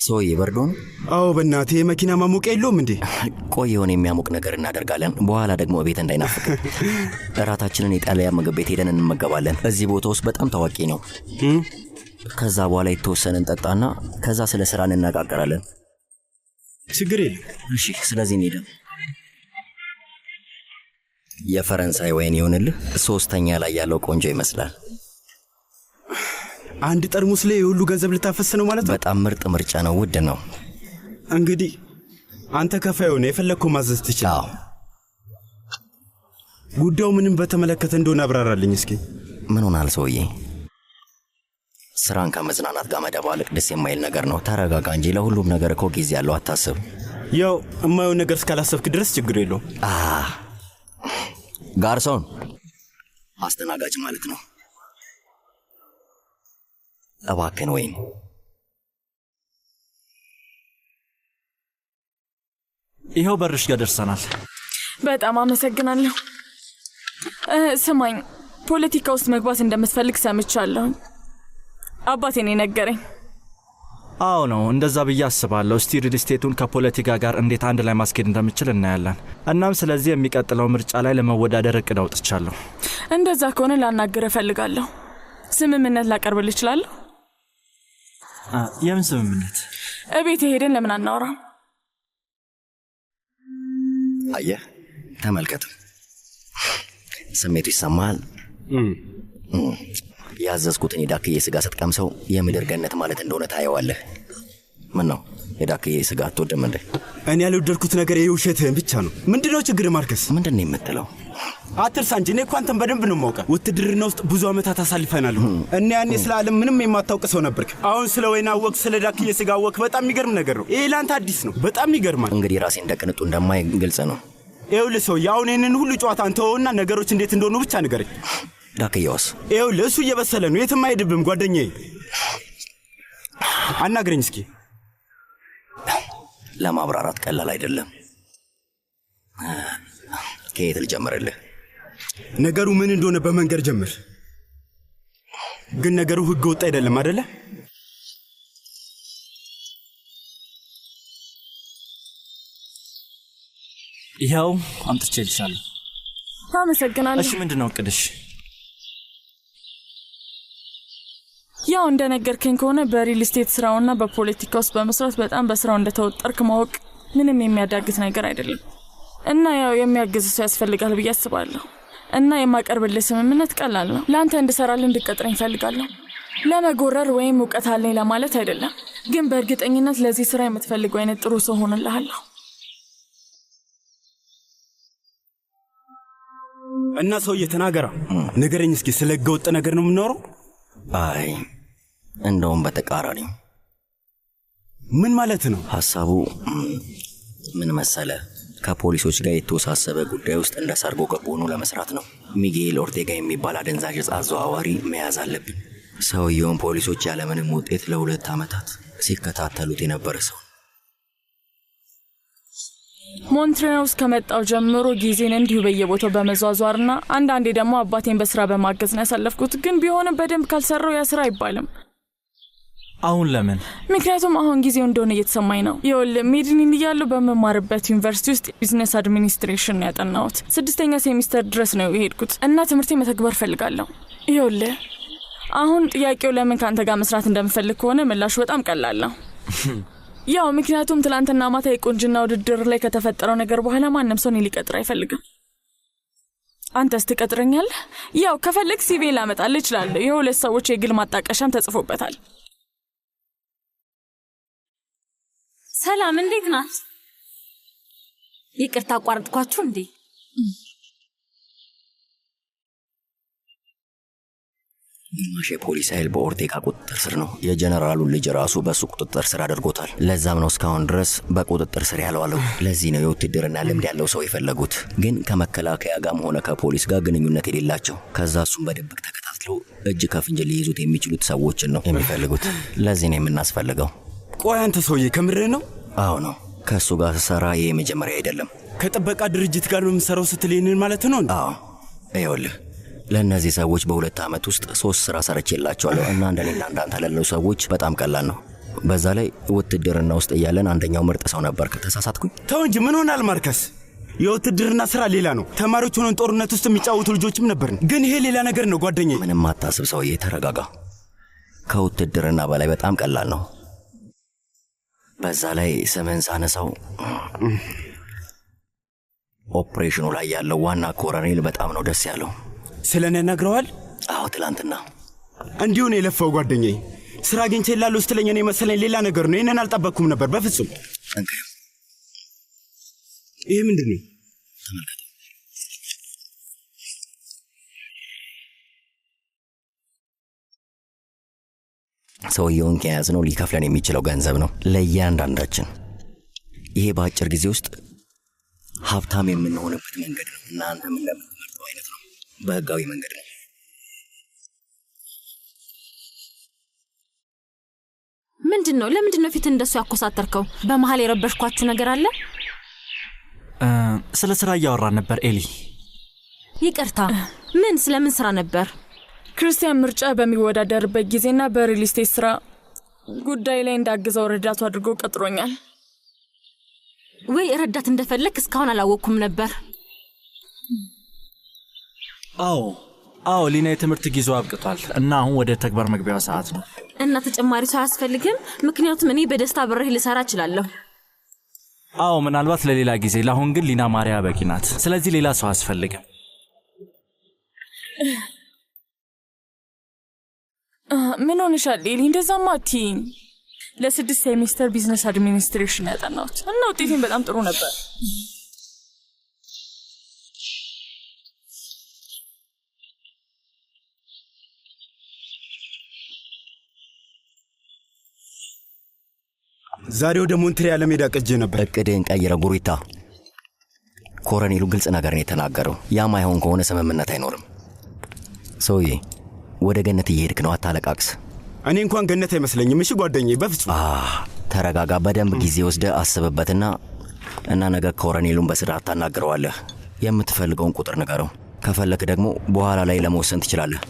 ሰውዬ በርዶን? አዎ በእናቴ የመኪና ማሞቂያ የለውም እንዴ? ቆይ የሆነ የሚያሞቅ ነገር እናደርጋለን። በኋላ ደግሞ ቤት እንዳይናፍቅ እራታችንን የጣሊያን ምግብ ቤት ሄደን እንመገባለን። እዚህ ቦታ ውስጥ በጣም ታዋቂ ነው። ከዛ በኋላ የተወሰነ እንጠጣና ከዛ ስለ ስራ እንነጋገራለን። ችግር የለም። እሺ፣ ስለዚህ እንሄዳለን። የፈረንሳይ ወይን ይሆንልህ። ሶስተኛ ላይ ያለው ቆንጆ ይመስላል። አንድ ጠርሙስ ላይ የሁሉ ገንዘብ ልታፈስ ነው ማለት ነው? በጣም ምርጥ ምርጫ ነው። ውድ ነው። እንግዲህ አንተ ከፋይ ሆነ የፈለግከው ማዘዝ ትችላለህ። ጉዳዩ ምንም በተመለከተ እንደሆነ አብራራልኝ እስኪ። ምን ሆናል ሰውዬ? ስራን ከመዝናናት ጋር መደባለቅ ደስ የማይል ነገር ነው። ተረጋጋ እንጂ ለሁሉም ነገር እኮ ጊዜ ያለው፣ አታስብ። ያው የማየው ነገር እስካላሰብክ ድረስ ችግር የለውም። ጋርሶን አስተናጋጅ ማለት ነው። እባክን ወይን። ይኸው በርሽ ጋር ደርሰናል። በጣም አመሰግናለሁ። ስማኝ፣ ፖለቲካ ውስጥ መግባት እንደምትፈልግ ሰምቻለሁ። አባቴ ነው ነገረኝ። አዎ ነው፣ እንደዛ ብዬ አስባለሁ። እስቲ ሪል ስቴቱን ከፖለቲካ ጋር እንዴት አንድ ላይ ማስኬድ እንደምችል እናያለን። እናም ስለዚህ የሚቀጥለው ምርጫ ላይ ለመወዳደር እቅድ አውጥቻለሁ። እንደዛ ከሆነ ላናገር እፈልጋለሁ። ስምምነት ላቀርብልህ እችላለሁ? የምን ስምምነት? እቤት ሄደን ለምን አናወራም? አየህ፣ ተመልከት፣ ስሜቱ ይሰማል። ያዘዝኩትን የዳክዬ ስጋ ስትቀምሰው የምድር ገነት ማለት እንደሆነ ታየዋለህ። ምን ነው የዳክዬ ስጋ አትወድም እንዴ? እኔ ያልወደድኩት ነገር የውሸትህን ብቻ ነው። ምንድነው ችግር ማርከስ? ምንድነው የምትለው? አትርሳ እንጂ እኔ እኮ አንተን በደንብ ነው የማውቀው። ውትድርና ውስጥ ብዙ ዓመታት አሳልፈናል እና ያኔ ስለ ዓለም ምንም የማታውቅ ሰው ነበርክ። አሁን ስለ ወይን አወቅ፣ ስለ ዳክዬ ስጋ አወቅ። በጣም የሚገርም ነገር ነው። ይሄ ለአንተ አዲስ ነው። በጣም ይገርማል። እንግዲህ ራሴ እንደ ቅንጡ እንደማይ ግልጽ ነው። ይኸውልህ ሰውዬ፣ አሁን ይህንን ሁሉ ጨዋታ አንተውና ነገሮች እንዴት እንደሆኑ ብቻ ንገረኝ። ዳክዬዋስ? ይኸውልህ እሱ እየበሰለ ነው፣ የትም አይሄድብም ጓደኛዬ። አናግረኝ እስኪ። ለማብራራት ቀላል አይደለም። ከየት ልጀምርልህ? ነገሩ ምን እንደሆነ በመንገር ጀምር። ግን ነገሩ ህገ ወጥ አይደለም አይደለ? ይኸው አምጥቼልሻለሁ። አመሰግናለሁ። እሺ፣ ምንድነው እቅድሽ? ያው እንደነገርከኝ ከሆነ በሪል ስቴት ስራውና በፖለቲካ ውስጥ በመስራት በጣም በስራው እንደተወጠርክ ማወቅ ምንም የሚያዳግት ነገር አይደለም እና ያው የሚያግዝ ሰው ያስፈልጋል ብዬ አስባለሁ። እና የማቀርብልህ ስምምነት ቀላል ነው። ለአንተ እንድሰራልህ እንድቀጥረኝ እፈልጋለሁ። ለመጎረር ወይም እውቀት አለኝ ለማለት አይደለም፣ ግን በእርግጠኝነት ለዚህ ስራ የምትፈልገው አይነት ጥሩ ሰው ሆንልሃለሁ። እና ሰውዬ ተናገራ፣ ንገረኝ እስኪ። ስለ ህገ ወጥ ነገር ነው የምናወራው? አይ እንደውም በተቃራኒው። ምን ማለት ነው? ሐሳቡ ምን መሰለ? ከፖሊሶች ጋር የተወሳሰበ ጉዳይ ውስጥ እንደ ሰርጎ ገብ ሆኖ ለመስራት ነው። ሚጌል ኦርቴጋ የሚባል አደንዛዥ ዕፅ አዘዋዋሪ መያዝ አለብን። ሰውየውን ፖሊሶች ያለምንም ውጤት ለ2 ዓመታት ሲከታተሉት የነበረ ሰው። ሞንትሬው ውስጥ ከመጣው ጀምሮ ጊዜን እንዲሁ በየቦታው በመዟዟርና አንዳንዴ ደግሞ አባቴን በስራ በማገዝ ነው ያሳለፍኩት። ግን ቢሆንም በደንብ ካልሰራው ያ ስራ አይባልም። አሁን ለምን? ምክንያቱም አሁን ጊዜው እንደሆነ እየተሰማኝ ነው። ይኸውልህ ሜድኒን እያለሁ በመማርበት ዩኒቨርሲቲ ውስጥ ቢዝነስ አድሚኒስትሬሽን ነው ያጠናሁት። 6ኛ ሴሚስተር ድረስ ነው የሄድኩት እና ትምህርቴ መተግበር ፈልጋለሁ። ይኸውልህ አሁን ጥያቄው ለምን ካንተ ጋር መስራት እንደምፈልግ ከሆነ ምላሹ በጣም ቀላል ነው። ያው ምክንያቱም ትላንትና ማታ የቁንጅና ውድድር ላይ ከተፈጠረው ነገር በኋላ ማንም ሰው እኔን ሊቀጥር አይፈልግም። አንተስ ትቀጥረኛለህ? ያው ከፈለግ ሲቪ ላመጣልህ እችላለሁ። የሁለት ሰዎች የግል ማጣቀሻም ተጽፎበታል። ሰላም፣ እንዴት ናት? ይቅርታ አቋርጥኳችሁ እንዴ? ግማሽ የፖሊስ ኃይል በኦርቴጋ ቁጥጥር ስር ነው። የጀነራሉን ልጅ ራሱ በሱ ቁጥጥር ስር አድርጎታል። ለዛም ነው እስካሁን ድረስ በቁጥጥር ስር ያልዋለው። ለዚህ ነው የውትድርና ልምድ ያለው ሰው የፈለጉት፣ ግን ከመከላከያ ጋርም ሆነ ከፖሊስ ጋር ግንኙነት የሌላቸው። ከዛ እሱም በድብቅ ተከታትለው እጅ ከፍንጅ ሊይዙት የሚችሉት ሰዎችን ነው የሚፈልጉት። ለዚህ ነው የምናስፈልገው። ቆይ አንተ ሰውዬ ከምርህ ነው? አዎ ነው። ከእሱ ጋር ስሰራ ይሄ መጀመሪያ አይደለም። ከጥበቃ ድርጅት ጋር ነው የምሰራው ስትል ይህንን ማለት ነው? አዎ። ይኸውልህ ለእነዚህ ሰዎች በ2 ዓመት ውስጥ 3 ስራ ሰርቼላቸዋለሁ እና እንደኔና እንዳንተ ላለው ሰዎች በጣም ቀላል ነው። በዛ ላይ ውትድርና ውስጥ እያለን አንደኛው ምርጥ ሰው ነበርክ። ተሳሳትኩኝ? ተው እንጂ ምን ሆናል ማርከስ? የውትድርና ስራ ሌላ ነው። ተማሪዎች ሆነን ጦርነት ውስጥ የሚጫወቱ ልጆችም ነበርን። ግን ይሄ ሌላ ነገር ነው ጓደኛዬ። ምንም አታስብ ሰውዬ፣ ተረጋጋ። ከውትድርና በላይ በጣም ቀላል ነው። በዛ ላይ ስምህን ሳነሳው ኦፕሬሽኑ ላይ ያለው ዋና ኮሎኔል በጣም ነው ደስ ያለው። ስለኔ ነግረዋል? አዎ ትላንትና እንዲሁ ነው የለፋው ጓደኛዬ። ስራ አግኝቼ ላለው ስትለኝ እኔ መሰለኝ ሌላ ነገር ነው። ይሄንን አልጠበቅኩም ነበር በፍጹም። ይሄ ምንድን ነው? ተመልከት። ሰውየውን ከያዝነው ሊከፍለን የሚችለው ገንዘብ ነው ለእያንዳንዳችን። ይሄ በአጭር ጊዜ ውስጥ ሀብታም የምንሆንበት መንገድ ነው። እናንተም እንደምትመርጠው አይነት ነው። በህጋዊ መንገድ ነው። ምንድን ነው? ለምንድን ነው ፊት እንደሱ ያኮሳተርከው? በመሃል የረበሽኳችሁ ነገር አለ? ስለ ስራ እያወራን ነበር ኤሊ። ይቅርታ፣ ምን ስለምን ስራ ነበር? ክርስቲያን ምርጫ በሚወዳደርበት ጊዜና በሪል ስቴት ስራ ጉዳይ ላይ እንዳግዘው ረዳቱ አድርጎ ቀጥሮኛል። ወይ ረዳት እንደፈለክ እስካሁን አላወቅኩም ነበር። አዎ ሊና የትምህርት ጊዜው አብቅቷል እና አሁን ወደ ተግባር መግቢያው ሰዓት ነው። እና ተጨማሪ ሰው አያስፈልግም? ምክንያቱም እኔ በደስታ ብሬህ ልሰራ እችላለሁ። አዎ ምናልባት ለሌላ ጊዜ፣ ለአሁን ግን ሊና ማሪያ በቂ ናት። ስለዚህ ሌላ ሰው አያስፈልግም። ምን ሆነሻል ሌሊ? እንደዛማ አትይኝ። ለ6 ሴሚስተር ቢዝነስ አድሚኒስትሬሽን ያጠናሁት እና ውጤቴን በጣም ጥሩ ነበር። ዛሬ ወደ ሞንትሪያል ለመሄድ አቅጄ ነበር። እቅድህን ቀይረ ጉሪታ። ኮሎኔሉ ግልጽ ነገር ነው የተናገረው። ያ ማይሆን ከሆነ ስምምነት አይኖርም። ሰውዬ ወደ ገነት እየሄድክ ነው፣ አታለቃቅስ። እኔ እንኳን ገነት አይመስለኝም። እሺ ጓደኛዬ፣ በፍጹም ተረጋጋ። በደንብ ጊዜ ወስደህ አስብበትና ነገ ኮሎኔሉን በስርዓት ታናግረዋለህ። የምትፈልገውን ቁጥር ንገረው። ከፈለክ ደግሞ በኋላ ላይ ለመወሰን ትችላለህ።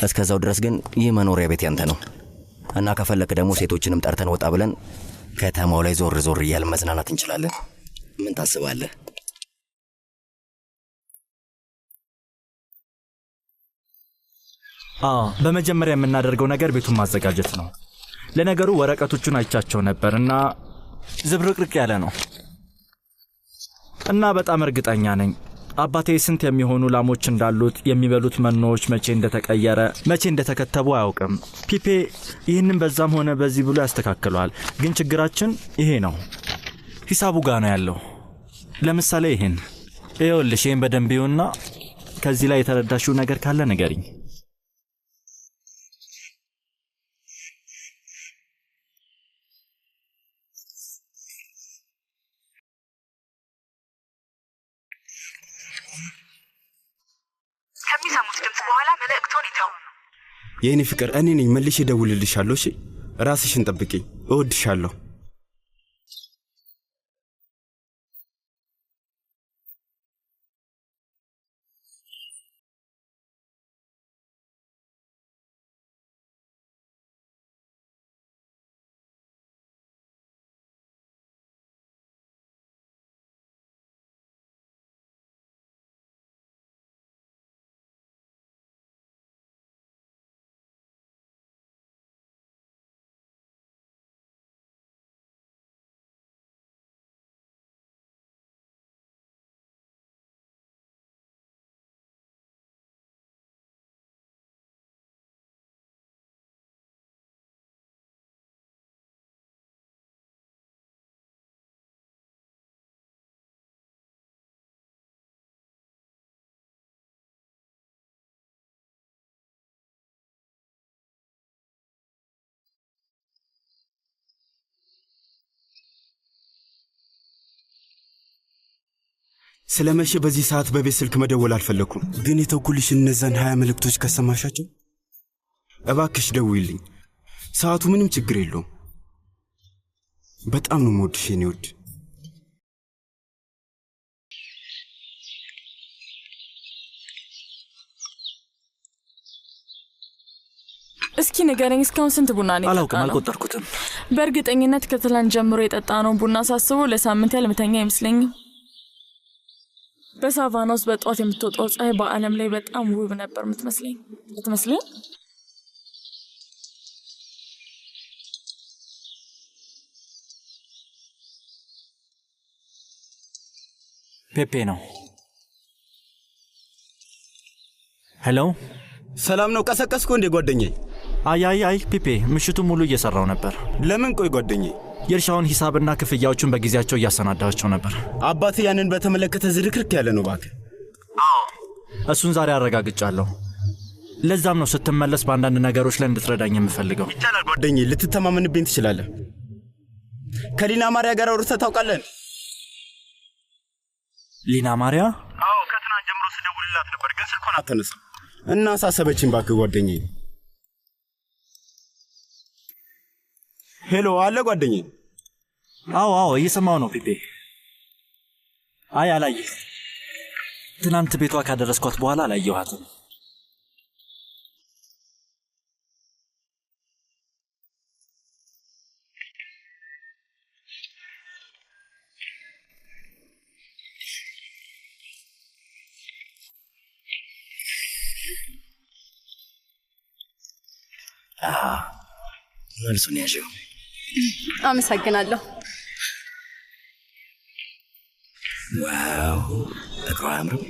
እስከዛው ድረስ ግን ይህ መኖሪያ ቤት ያንተ ነው እና ከፈለክ ደግሞ ሴቶችንም ጠርተን ወጣ ብለን ከተማው ላይ ዞር ዞር እያልን መዝናናት እንችላለን። ምን ታስባለህ? በመጀመሪያ የምናደርገው ነገር ቤቱን ማዘጋጀት ነው። ለነገሩ ወረቀቶቹን አይቻቸው ነበር እና ዝብርቅርቅ ያለ ነው እና በጣም እርግጠኛ ነኝ አባቴ ስንት የሚሆኑ ላሞች እንዳሉት፣ የሚበሉት መኖዎች መቼ እንደተቀየረ፣ መቼ እንደተከተቡ አያውቅም። ፒፔ ይህንን በዛም ሆነ በዚህ ብሎ ያስተካክለዋል። ግን ችግራችን ይሄ ነው። ሂሳቡ ጋር ነው ያለው። ለምሳሌ ይኸውልሽ፣ ይህን በደንብ ይሁንና ከዚህ ላይ የተረዳሽው ነገር ካለ ንገሪኝ። ከሚሰሙት ድምፅ በኋላ መልእክቶን ይተው። የኔ ፍቅር፣ እኔ ነኝ። መልሼ እደውልልሻለሁ። እሺ፣ ራስሽን ጠብቂኝ። እወድሻለሁ። ስለመሸ በዚህ ሰዓት በቤት ስልክ መደወል አልፈለኩም። ግን የተውኩልሽ እነዛን 20 መልእክቶች ከሰማሻቸው እባክሽ ደውይልኝ። ሰዓቱ ምንም ችግር የለውም። በጣም ነው የምወድሽ የኔ ውድ። እስኪ ንገረኝ፣ እስካሁን ስንት ቡና ነው አላውቅም፣ የጠጣነው? አልቆጠርኩትም። በእርግጠኝነት ከትላንት ጀምሮ የጠጣነው ቡና ሳስበው ለሳምንት ያህል ምተኛ አይመስለኝም። በሳቫና ውስጥ በጠዋት የምትወጣው ፀሐይ በዓለም ላይ በጣም ውብ ነበር የምትመስለኝ። ፔፔ ነው። ሄሎ፣ ሰላም ነው? ቀሰቀስኩ እንዴ ጓደኛዬ? አይ ፔፔ፣ ምሽቱ ሙሉ እየሰራው ነበር። ለምን? ቆይ ጓደኛዬ፣ የእርሻውን ሂሳብና ክፍያዎቹን በጊዜያቸው እያሰናዳቸው ነበር። አባትህ ያንን በተመለከተ ዝርክርክ ያለ ነው እባክህ። እሱን ዛሬ አረጋግጫለሁ። ለዛም ነው ስትመለስ በአንዳንድ ነገሮች ላይ እንድትረዳኝ የምፈልገው። ይቻላል ጓደኛዬ፣ ልትተማመንብኝ ትችላለህ። ከሊና ማርያ ጋር አውርተህ ታውቃለህ? ሊና ማርያ? አዎ፣ ከትናንት ጀምሮ ስደውልላት ነበር ግን ስልኳን አታነሳም እና አሳሰበችኝ። እባክህ ጓደኛዬ። ሄሎ፣ አለ ጓደኛዬ? አዎ እየሰማው ነው ፒፔ። አይ አላየህ። ትናንት ቤቷ ካደረስኳት በኋላ አላየኋትም። መልሱን ያዥው። አመሰግናለሁ። ዋው፣ እግሯ አያምርም?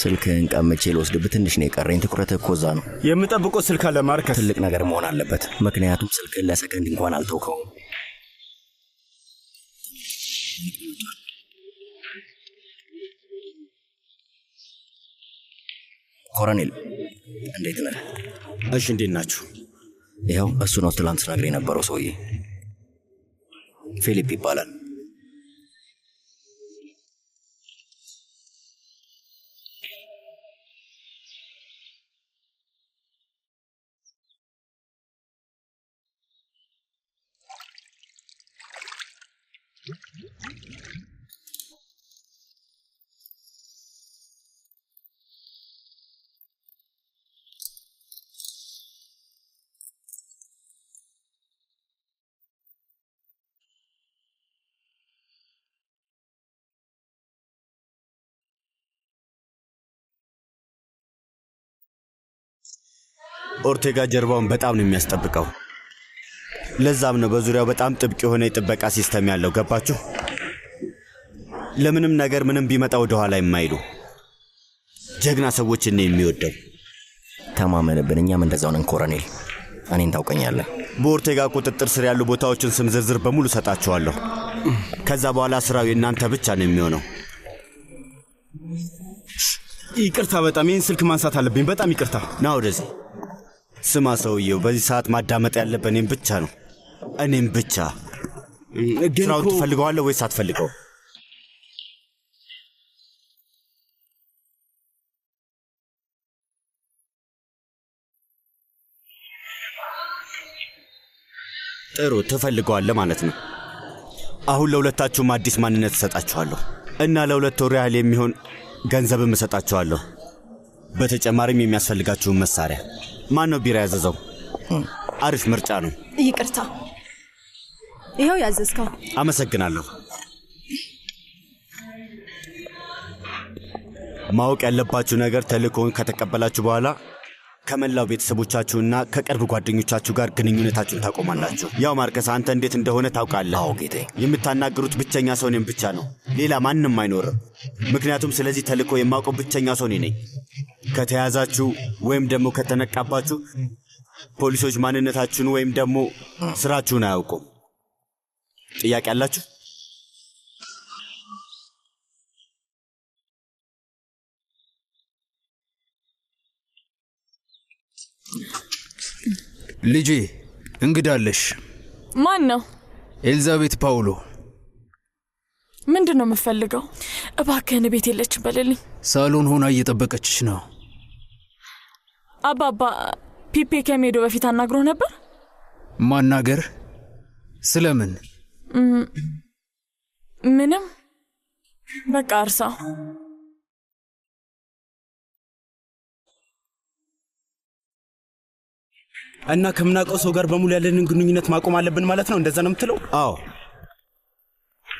ስልክህን ቀምቼ ልወስድብህ ትንሽ ነው የቀረኝ። ትኩረትህ እኮ እዛ ነው። የምጠብቀው ስልክ አለ ማርከስ። ትልቅ ነገር መሆን አለበት፣ ምክንያቱም ስልክህን ለሰከንድ እንኳን አልተውከውም። ኮሎኔል፣ እንዴት ነህ? እሺ፣ እንዴት ናችሁ? ይኸው እሱ ነው ትላንት ስነግር የነበረው ሰውዬ። ፊሊፕ ይባላል። ኦርቴጋ ጀርባውን በጣም ነው የሚያስጠብቀው። ለዛም ነው በዙሪያው በጣም ጥብቅ የሆነ የጥበቃ ሲስተም ያለው። ገባችሁ? ለምንም ነገር ምንም ቢመጣ ወደ ኋላ የማይሉ ጀግና ሰዎችን ነው የሚወደው። ተማመንብን፣ እኛም እንደዛው ነን ኮሎኔል። እኔን ታውቀኛለህ። በኦርቴጋ ቁጥጥር ስር ያሉ ቦታዎችን ስም ዝርዝር በሙሉ ሰጣችኋለሁ። ከዛ በኋላ ስራው የእናንተ ብቻ ነው የሚሆነው። ይቅርታ፣ በጣም ይህን ስልክ ማንሳት አለብኝ። በጣም ይቅርታ። ና ወደዚህ። ስማ ሰውየው፣ በዚህ ሰዓት ማዳመጥ ያለብህ እኔም ብቻ ነው፣ እኔም ብቻ። ስራውን ትፈልገዋለህ ወይስ አትፈልገው? ጥሩ፣ ትፈልገዋለህ ማለት ነው። አሁን ለሁለታችሁም አዲስ ማንነት እሰጣችኋለሁ እና ለ2 ወር ያህል የሚሆን ገንዘብም እሰጣችኋለሁ። በተጨማሪም የሚያስፈልጋችሁን መሳሪያ። ማን ነው ቢራ ያዘዘው? አሪፍ ምርጫ ነው። ይቅርታ፣ ይኸው ያዘዝከው። አመሰግናለሁ። ማወቅ ያለባችሁ ነገር ተልእኮውን ከተቀበላችሁ በኋላ ከመላው ቤተሰቦቻችሁና ከቅርብ ጓደኞቻችሁ ጋር ግንኙነታችሁን ታቆማላችሁ። ያው ማርከስ፣ አንተ እንዴት እንደሆነ ታውቃለህ። አዎ ጌቴ። የምታናግሩት ብቸኛ ሰው እኔም ብቻ ነው፣ ሌላ ማንም አይኖርም። ምክንያቱም ስለዚህ ተልእኮ የማውቀው ብቸኛ ሰው እኔ ነኝ። ከተያዛችሁ ወይም ደግሞ ከተነቃባችሁ ፖሊሶች ማንነታችሁን ወይም ደግሞ ስራችሁን አያውቁም። ጥያቄ አላችሁ? ልጄ፣ እንግዳለሽ። ማን ነው? ኤልዛቤት ፓውሎ። ምንድን ነው የምፈልገው? እባክህን ቤት የለችም በልልኝ። ሳሎን ሆና እየጠበቀችሽ ነው። አባባ፣ ፒፔ ከመሄዱ በፊት አናግሮ ነበር። ማናገር? ስለምን? ምንም፣ በቃ እርሳው። እና ከምናውቀው ሰው ጋር በሙሉ ያለንን ግንኙነት ማቆም አለብን ማለት ነው? እንደዛ ነው የምትለው? አዎ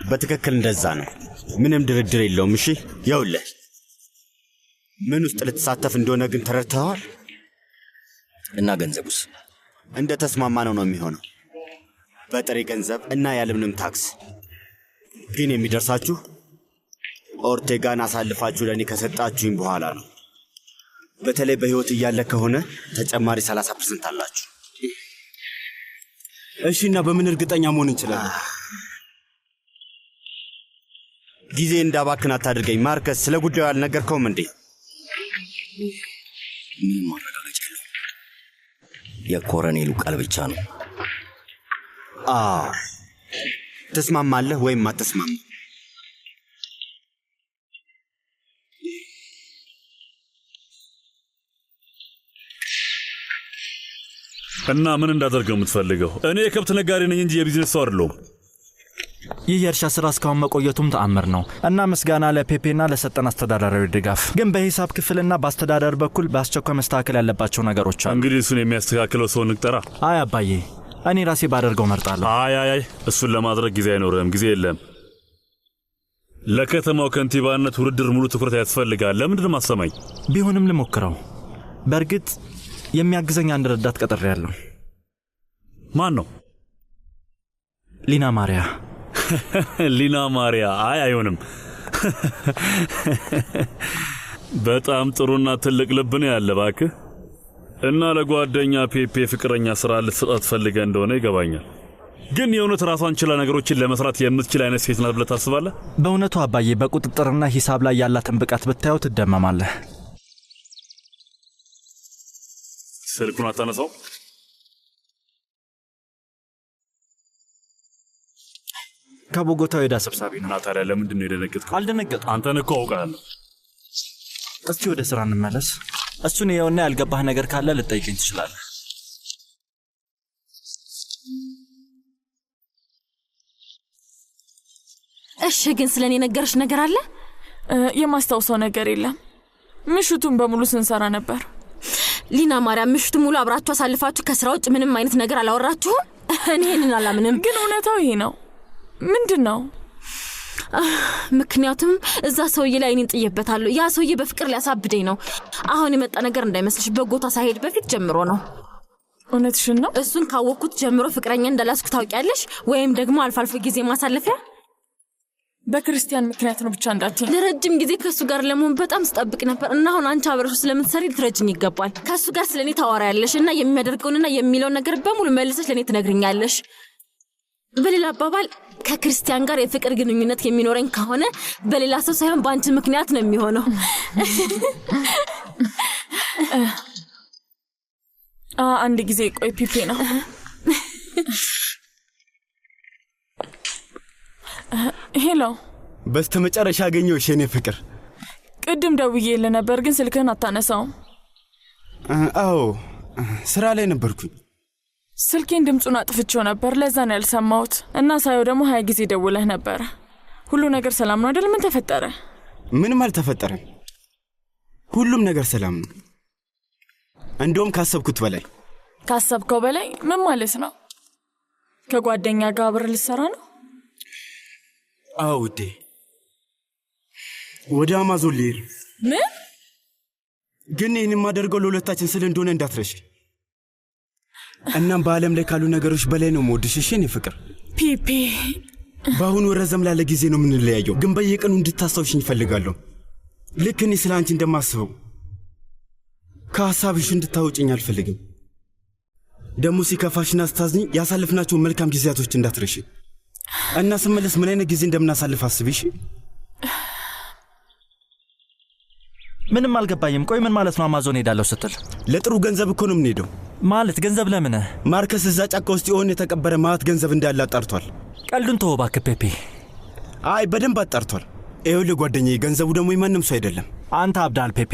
በትክክል እንደዛ ነው። ምንም ድርድር የለውም። እሺ ይኸውልህ፣ ምን ውስጥ ልትሳተፍ እንደሆነ ግን ተረድተዋል? እና ገንዘቡስ? እንደ ተስማማ ነው የሚሆነው። በጥሬ ገንዘብ እና ያለምንም ታክስ። ግን የሚደርሳችሁ ኦርቴጋን አሳልፋችሁ ለእኔ ከሰጣችሁኝ በኋላ ነው። በተለይ በሕይወት እያለ ከሆነ ተጨማሪ 30% አላችሁ። እሺ፣ እና በምን እርግጠኛ መሆን እንችላለን? ጊዜ እንዳባክን አታድርገኝ ማርከስ። ስለ ጉዳዩ አልነገርከውም እንዴ? ምንም ማረጋገጫ የለውም። የኮረኔሉ ቃል ብቻ ነው። ትስማማለህ ወይም አትስማማ? እና ምን እንዳደርገው የምትፈልገው? እኔ የከብት ነጋዴ ነኝ እንጂ የቢዝነስ ሰው አይደለሁም። ይህ የእርሻ ስራ እስካሁን መቆየቱም ተአምር ነው እና ምስጋና ለፔፔና ለሰጠን አስተዳደራዊ ድጋፍ። ግን በሂሳብ ክፍልና በአስተዳደር በኩል በአስቸኳይ መስተካከል ያለባቸው ነገሮች አሉ። እንግዲህ እሱን የሚያስተካክለው ሰው እንቅጠራ። አይ አባዬ፣ እኔ ራሴ ባደርገው መርጣለሁ። አይ እሱን ለማድረግ ጊዜ አይኖርም፣ ጊዜ የለም። ለከተማው ከንቲባነት ውድድር ሙሉ ትኩረት ያስፈልጋል። ለምንድን ማሰማኝ? ቢሆንም ልሞክረው። በእርግጥ የሚያግዘኝ አንድ ረዳት ቀጥሬያለሁ። ማን ነው? ሊና ማሪያ። ሊና ማሪያ? አይሆንም። በጣም ጥሩና ትልቅ ልብ ነው ያለ እባክህ። እና ለጓደኛ ፔፔ ፍቅረኛ ስራ ልትሰጣት ፈልገህ እንደሆነ ይገባኛል። ግን የእውነት ራሷን ችላ ነገሮችን ለመስራት የምትችል አይነት ሴት ናት ብለህ ታስባለህ? በእውነቱ አባዬ፣ በቁጥጥርና ሂሳብ ላይ ያላትን ብቃት ብታየው ትደመማለህ። ስልኩን አታነሳው? ከቦጎታ ሄዳ ሰብሳቢ ነው። እና ታዲያ ለምንድን ነው የደነገጥከው? አልደነገጥኩም። አንተን እኮ አውቃለሁ። እስቲ ወደ ስራ እንመለስ። እሱን ይኸውና፣ ያልገባህ ነገር ካለ ልጠይቀኝ ትችላለህ። እሺ፣ ግን ስለኔ ነገርሽ ነገር አለ? የማስታውሰው ነገር የለም። ምሽቱን በሙሉ ስንሰራ ነበር። ሊና ማርያም፣ ምሽቱን ሙሉ አብራችሁ አሳልፋችሁ ከስራ ውጭ ምንም አይነት ነገር አላወራችሁም? እኔ ይህንን አላምንም። ግን እውነታው ይሄ ነው። ምንድን ነው? ምክንያቱም እዛ ሰውዬ ላይ እኔን ጥዬበታለሁ። ያ ሰውዬ በፍቅር ሊያሳብደኝ ነው። አሁን የመጣ ነገር እንዳይመስልሽ፣ በጎታ ሳይሄድ በፊት ጀምሮ ነው። እውነትሽን ነው? እሱን ካወቅኩት ጀምሮ ፍቅረኛ እንዳላስኩ ታውቂያለሽ? ወይም ደግሞ አልፎ አልፎ ጊዜ ማሳለፊያ። በክርስቲያን ምክንያት ነው ብቻ እንዳትዪ። ለረጅም ጊዜ ከእሱ ጋር ለመሆን በጣም ስጠብቅ ነበር እና አሁን አንቺ አብረሹ ስለምትሰሪ ልትረጅኝ ይገባል። ከእሱ ጋር ስለእኔ ታወሪያለሽ እና የሚያደርገውንና የሚለውን ነገር በሙሉ መልሰሽ ለእኔ ትነግርኛለሽ። በሌላ አባባል ከክርስቲያን ጋር የፍቅር ግንኙነት የሚኖረኝ ከሆነ በሌላ ሰው ሳይሆን በአንቺ ምክንያት ነው የሚሆነው። አንድ ጊዜ ቆይ፣ ፒፔ ነው። ሄሎ። በስተመጨረሻ አገኘሁሽ የኔ ፍቅር። ቅድም ደውዬልህ ነበር ግን ስልክህን አታነሳውም። አዎ ስራ ላይ ነበርኩኝ። ስልኬን ድምፁን አጥፍቼው ነበር፣ ለዛ ነው ያልሰማሁት። እና ሳየው ደግሞ 20 ጊዜ ደውለህ ነበር። ሁሉ ነገር ሰላም ነው አይደል? ምን ተፈጠረ? ምንም አልተፈጠረም። ሁሉም ነገር ሰላም ነው። እንደውም ካሰብኩት በላይ። ካሰብከው በላይ? ምን ማለት ነው? ከጓደኛ ጋር አብር ልትሰራ ነው? አዎ ውዴ፣ ወደ አማዞን ልሄድ። ምን? ግን ይህን የማደርገው ለሁለታችን ስል እንደሆነ እንዳትረሽ። እናም በዓለም ላይ ካሉ ነገሮች በላይ ነው የምወድሽ። እሺ የኔ ፍቅር። ፒፒ፣ በአሁኑ ረዘም ላለ ጊዜ ነው የምንለያየው፣ ግን በየቀኑ እንድታስታውሽኝ እፈልጋለሁ። ልክ እኔ ስለ አንቺ እንደማስበው ከሐሳብሽ እንድታወጭኝ አልፈልግም። ደግሞ ሲከፋሽና ስታዝኝ ያሳልፍናቸው መልካም ጊዜያቶች እንዳትረሽ እና ስመለስ ምን አይነት ጊዜ እንደምናሳልፍ አስቢሽ። ምንም አልገባኝም። ቆይ ምን ማለት ነው አማዞን ሄዳለሁ ስትል? ለጥሩ ገንዘብ እኮ ነው የምንሄደው። ማለት ገንዘብ ለምን? ማርከስ እዛ ጫካ ውስጥ የሆነ የተቀበረ ማት ገንዘብ እንዳለ አጣርቷል። ቀልዱን ተወው እባክህ ፔፔ። አይ በደንብ አጣርቷል። ይኸውልህ ጓደኛዬ፣ ገንዘቡ ደግሞ የማንም ሰው አይደለም። አንተ አብዳል ፔፔ።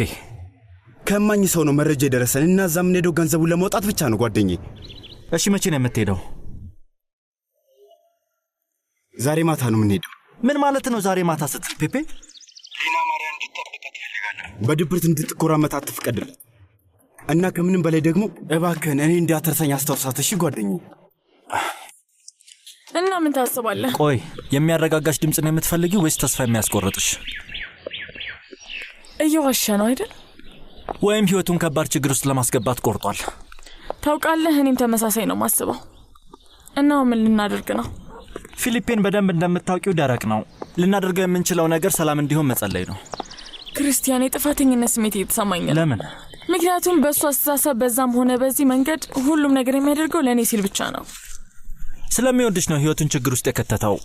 ከማኝ ሰው ነው መረጃ የደረሰን እና እዛ የምንሄደው ገንዘቡን ለማውጣት ብቻ ነው ጓደኛዬ። እሺ መቼ ነው የምትሄደው? ዛሬ ማታ ነው የምንሄደው። ምን ማለት ነው ዛሬ ማታ ስትል ፔፔ? ሊና ማርያ እንድትጠብቃት ይፈልጋለሁ። በድብርት እንድትኮራመት አትፍቀድላት። እና ከምንም በላይ ደግሞ እባክህን እኔ እንዳትረሳኝ አስታውሳት። እሺ ጓደኛዬ። እና ምን ታስባለህ? ቆይ የሚያረጋጋሽ ድምፅ ነው የምትፈልጊው ወይስ ተስፋ የሚያስቆርጥሽ? እየዋሸ ነው አይደል? ወይም ህይወቱን ከባድ ችግር ውስጥ ለማስገባት ቆርጧል? ታውቃለህ፣ እኔም ተመሳሳይ ነው ማስበው። እና ምን ልናደርግ ነው? ፊሊፔን በደንብ እንደምታውቂው ደረቅ ነው። ልናደርገው የምንችለው ነገር ሰላም እንዲሆን መጸለይ ነው። ክርስቲያን፣ የጥፋተኝነት ስሜት እየተሰማኝ ነው። ለምን? ምክንያቱም በእሱ አስተሳሰብ በዛም ሆነ በዚህ መንገድ ሁሉም ነገር የሚያደርገው ለእኔ ሲል ብቻ ነው። ስለሚወድሽ ነው ህይወቱን ችግር ውስጥ የከተተው።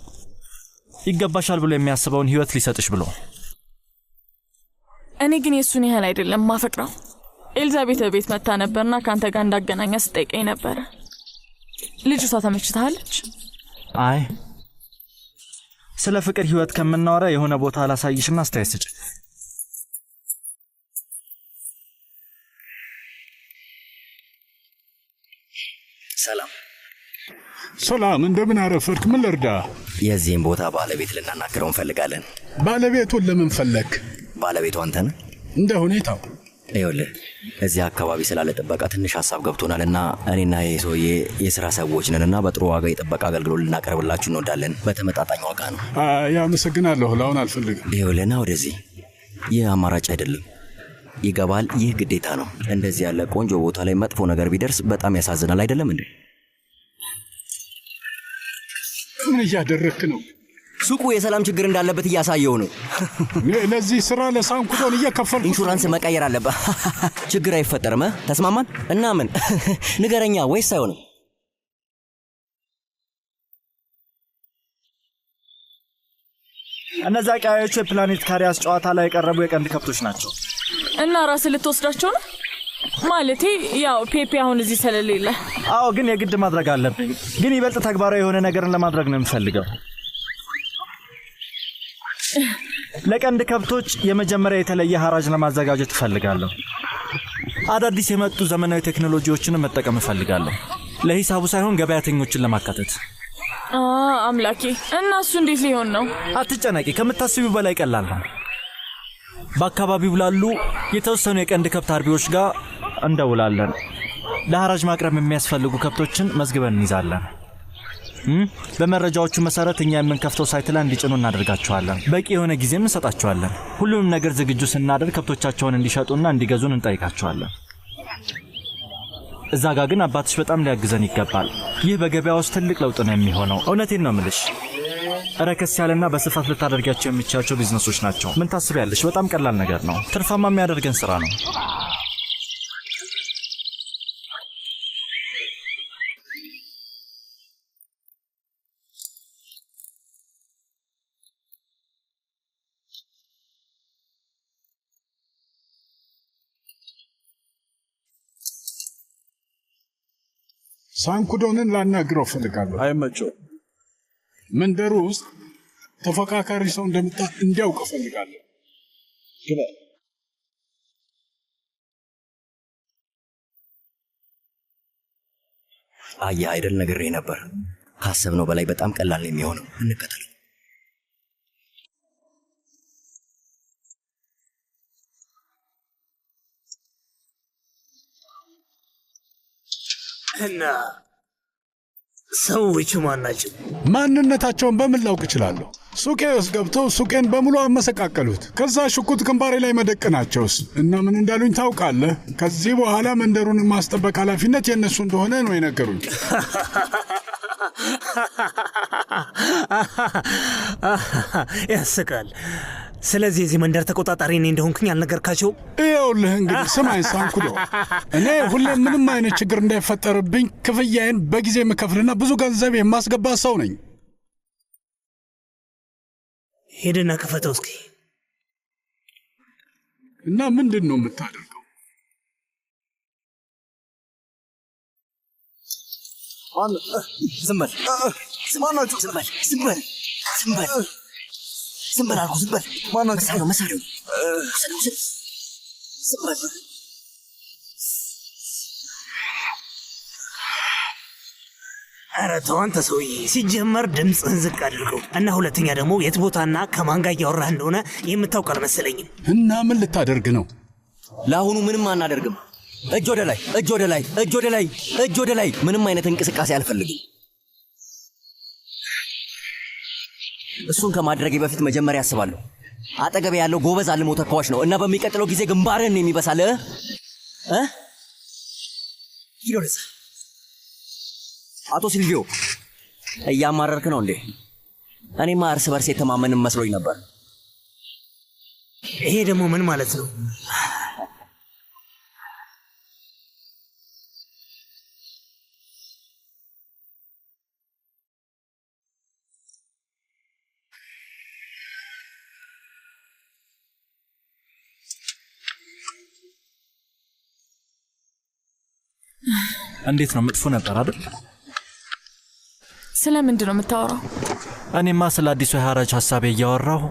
ይገባሻል ብሎ የሚያስበውን ህይወት ሊሰጥሽ ብሎ። እኔ ግን የእሱን ያህል አይደለም ማፈቅረው። ኤልዛቤት ቤት መታ ነበርና ከአንተ ጋር እንዳገናኛ ስጠይቀኝ ነበረ። ልጅቷ ተመችታለች? አይ ስለ ፍቅር ህይወት ከምናወራ የሆነ ቦታ አላሳይሽና አስተያየት ስጭ። ሰላም፣ እንደምን አረፈድክ? ምን ልርዳ? የዚህን ቦታ ባለቤት ልናናግረው እንፈልጋለን። ባለቤቱን ለምን ፈለግ? ባለቤቱ አንተ ነህ? እንደ ሁኔታው። ይኸውልህ እዚህ አካባቢ ስላለ ጥበቃ ትንሽ ሀሳብ ገብቶናልና እኔና ይህ ሰውዬ የሥራ ሰዎች ነንና በጥሩ ዋጋ የጥበቃ አገልግሎት ልናቀርብላችሁ እንወዳለን። በተመጣጣኝ ዋጋ ነው። አመሰግናለሁ። ለአሁን አልፈልግም። ይኸውልህና ወደዚህ። ይህ አማራጭ አይደለም፣ ይገባል? ይህ ግዴታ ነው። እንደዚህ ያለ ቆንጆ ቦታ ላይ መጥፎ ነገር ቢደርስ በጣም ያሳዝናል። አይደለም እንዴ? ምን እያደረክ ነው? ሱቁ የሰላም ችግር እንዳለበት እያሳየው ነው። ለዚህ ስራ ለሳንኩዶን እየከፈልኩ ኢንሹራንስ መቀየር አለበት። ችግር አይፈጠርም። ተስማማን? እና ምን ንገረኛ ወይስ አይሆንም? እነዛ ቀያዮቹ የፕላኔት ካሪያስ ጨዋታ ላይ የቀረቡ የቀንድ ከብቶች ናቸው። እና ራስህ ልትወስዳቸው ነው? ማለቴ ያው ፔፔ አሁን እዚህ ስለሌለ። አዎ፣ ግን የግድ ማድረግ አለብኝ። ግን ይበልጥ ተግባራዊ የሆነ ነገርን ለማድረግ ነው የምፈልገው። ለቀንድ ከብቶች የመጀመሪያ የተለየ ሐራጅ ለማዘጋጀት እፈልጋለሁ። አዳዲስ የመጡ ዘመናዊ ቴክኖሎጂዎችን መጠቀም እፈልጋለሁ። ለሂሳቡ ሳይሆን ገበያተኞችን ለማካተት። አምላኬ፣ እና እሱ እንዴት ሊሆን ነው? አትጨነቂ፣ ከምታስቢው በላይ ቀላል ነው። በአካባቢው ላሉ የተወሰኑ የቀንድ ከብት አርቢዎች ጋር እንደውላለን። ለሐራጅ ማቅረብ የሚያስፈልጉ ከብቶችን መዝግበን እንይዛለን። በመረጃዎቹ መሰረት እኛ የምንከፍተው ሳይት ላይ እንዲጭኑ እናደርጋቸዋለን። በቂ የሆነ ጊዜም እንሰጣቸዋለን። ሁሉንም ነገር ዝግጁ ስናደርግ ከብቶቻቸውን እንዲሸጡና እንዲገዙን እንጠይቃቸዋለን። እዛ ጋር ግን አባትሽ በጣም ሊያግዘን ይገባል። ይህ በገበያ ውስጥ ትልቅ ለውጥ ነው የሚሆነው። እውነቴን ነው የምልሽ። ረከስ ያለና በስፋት ልታደርጋቸው የሚቻቸው ቢዝነሶች ናቸው። ምን ታስቢያለሽ? በጣም ቀላል ነገር ነው። ትርፋማ የሚያደርገን ስራ ነው። ሳንኩዶንን ላናግረው ፈልጋለሁ። አይመቸው። መንደሩ ውስጥ ተፈካካሪ ሰው እንደምጣ እንዲያውቅ ፈልጋለሁ። ግባ። አየህ አይደል፣ ነግሬ ነበር። ካሰብነው በላይ በጣም ቀላል ነው የሚሆነው። እንከተለው። እና ሰዎቹ ማን ናቸው? ማንነታቸውን በምን ላውቅ እችላለሁ? ሱቄ ውስጥ ገብተው ሱቄን በሙሉ አመሰቃቀሉት። ከዛ ሽጉጥ ግንባሬ ላይ መደቅናቸውስ እና ምን እንዳሉኝ ታውቃለህ? ከዚህ በኋላ መንደሩን ማስጠበቅ ኃላፊነት የእነሱ እንደሆነ ነው የነገሩኝ። ያስቃል። ስለዚህ የዚህ መንደር ተቆጣጣሪ እኔ እንደሆንኩኝ አልነገርካቸውም? ይኸውልህ እንግዲህ ስማኝ ሳንኩዶ፣ እኔ ሁሌም ምንም አይነት ችግር እንዳይፈጠርብኝ ክፍያዬን በጊዜ የምከፍልና ብዙ ገንዘብ የማስገባ ሰው ነኝ። ሄድና ክፈተው እስኪ። እና ምንድን ነው የምታደርገው? ዝም በል። ማናችሁ? ዝም በል፣ ዝም በል፣ ዝም በል፣ ዝም በል አልኩህ። ዝም በል። ማናችሁ? መሳሪያው ዝም በል። ኧረ ተው አንተ ሰውዬ፣ ሲጀመር ድምፅህን ዝቅ አድርገው እና ሁለተኛ ደግሞ የት ቦታና ከማን ጋር እያወራህ እንደሆነ የምታውቅ አልመሰለኝም። እና ምን ልታደርግ ነው? ለአሁኑ ምንም አናደርግም። እጅ ወደ ላይ፣ እጅ ወደ ላይ፣ እጅ ወደ ላይ፣ እጅ ወደ ላይ። ምንም አይነት እንቅስቃሴ አልፈልግም። እሱን ከማድረጌ በፊት መጀመሪያ አስባለሁ። አጠገቤ ያለው ጎበዝ አልሞ ተኳሽ ነው እና በሚቀጥለው ጊዜ ግንባርህን ነው የሚበሳል። ሂዶልስ አቶ ሲልቪዮ እያማረርክ ነው እንዴ? እኔማ እርስ በርስ የተማመንን መስሎኝ ነበር። ይሄ ደግሞ ምን ማለት ነው? እንዴት ነው? መጥፎ ነበር አይደል? ስለምንድን ነው የምታወራው? እኔማ ስለ አዲሱ የሐራጅ ሐሳቤ እያወራሁ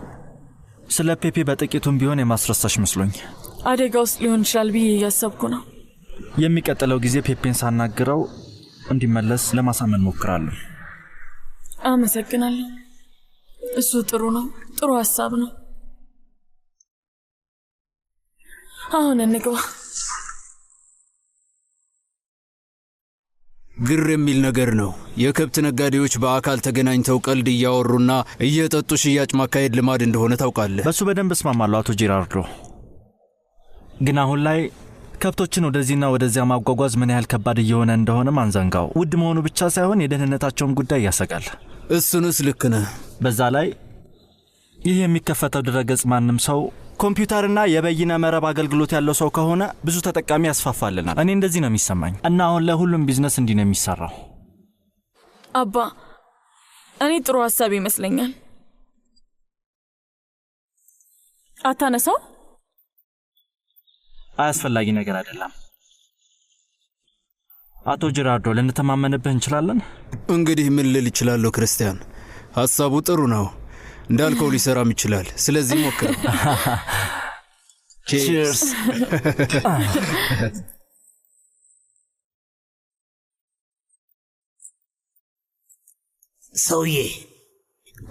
ስለ ፔፔ በጥቂቱም ቢሆን የማስረሳሽ መስሎኝ። አደጋ ውስጥ ሊሆን ይችላል ብዬ እያሰብኩ ነው። የሚቀጥለው ጊዜ ፔፔን ሳናግረው እንዲመለስ ለማሳመን ሞክራለሁ። አመሰግናለሁ። እሱ ጥሩ ነው፣ ጥሩ ሐሳብ ነው። አሁን እንግባ። ግር የሚል ነገር ነው። የከብት ነጋዴዎች በአካል ተገናኝተው ቀልድ እያወሩና እየጠጡ ሽያጭ ማካሄድ ልማድ እንደሆነ ታውቃለህ። በሱ በደንብ እስማማለሁ አቶ ጂራርዶ። ግን አሁን ላይ ከብቶችን ወደዚህና ወደዚያ ማጓጓዝ ምን ያህል ከባድ እየሆነ እንደሆነ ማንዘንጋው። ውድ መሆኑ ብቻ ሳይሆን የደህንነታቸውን ጉዳይ ያሰጋል። እሱንስ ልክ ነህ። በዛ ላይ ይህ የሚከፈተው ድረገጽ ማንም ሰው ኮምፒውተርና የበይነ መረብ አገልግሎት ያለው ሰው ከሆነ ብዙ ተጠቃሚ ያስፋፋልናል። እኔ እንደዚህ ነው የሚሰማኝ እና አሁን ለሁሉም ቢዝነስ እንዲህ ነው የሚሰራው። አባ እኔ ጥሩ ሐሳብ ይመስለኛል። አታነሳው? አያስፈላጊ ነገር አይደለም። አቶ ጂራርዶ ልንተማመንብህ እንችላለን? እንግዲህ ምን ልል እችላለሁ ክርስቲያን? ሐሳቡ ጥሩ ነው። እንዳልከው ሊሰራም ይችላል። ስለዚህ ሞክር። ቺርስ። ሰውዬ